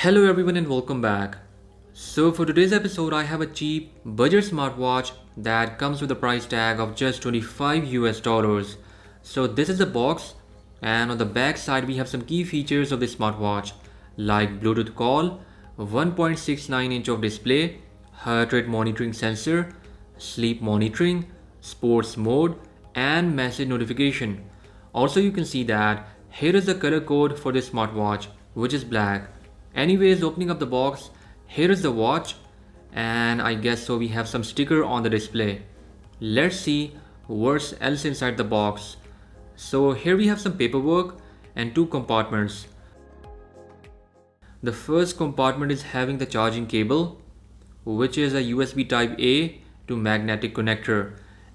Hello everyone and welcome back. So for today's episode I have a cheap budget smartwatch that comes with a price tag of just 25 US dollars. So this is the box, and on the back side we have some key features of this smartwatch like Bluetooth call, 1.69-inch of display, heart rate monitoring sensor, sleep monitoring, sports mode and message notification. Also you can see that here is the color code for this smartwatch, which is black. Anyways, opening up the box, here is the watch, and I guess so we have some sticker on the display. Let's see what's else inside the box. So here we have some paperwork and two compartments. The first compartment is having the charging cable, which is a USB type A to magnetic connector.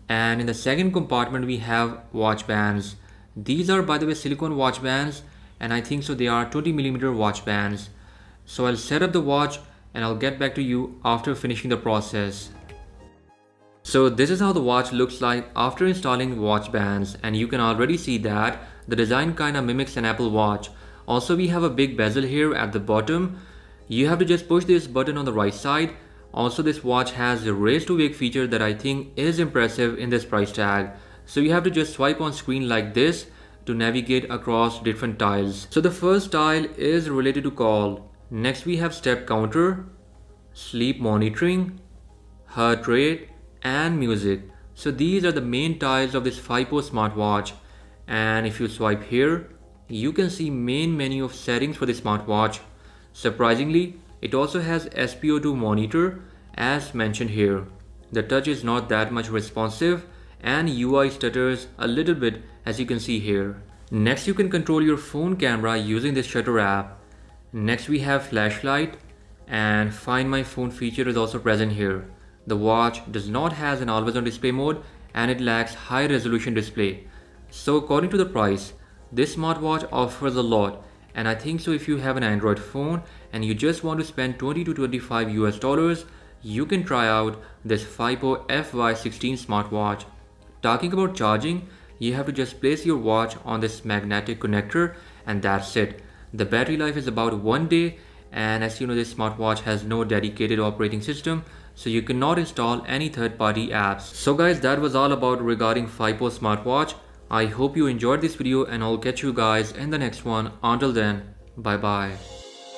And in the second compartment we have watch bands. These are, by the way, silicone watch bands, and I think so they are 20mm watch bands. So I'll set up the watch and I'll get back to you after finishing the process. So this is how the watch looks like after installing watch bands, and you can already see that the design kinda mimics an Apple Watch. Also we have a big bezel here at the bottom. You have to just push this button on the right side. Also this watch has a raise to wake feature that I think is impressive in this price tag. So you have to just swipe on screen like this to navigate across different tiles. So the first tile is related to call. Next we have step counter, sleep monitoring, heart rate and music. So these are the main tiles of this FIYPO smartwatch, and if you swipe here you can see main menu of settings for the smartwatch. Surprisingly, it also has SpO2 monitor as mentioned here. The touch is not that much responsive and UI stutters a little bit, as you can see here. Next you can control your phone camera using this shutter app. Next we have flashlight, and find my phone feature is also present here. The watch does not have an always on display mode and it lacks high resolution display. So according to the price, this smartwatch offers a lot, and I think so if you have an Android phone and you just want to spend 20 to 25 US dollars, you can try out this FIYPO FY16 smartwatch. Talking about charging, you have to just place your watch on this magnetic connector and that's it. The battery life is about 1 day, and as you know this smartwatch has no dedicated operating system, so you cannot install any third-party apps. So guys, that was all about regarding FIYPO smartwatch. I hope you enjoyed this video and I'll catch you guys in the next one. Until then, bye bye.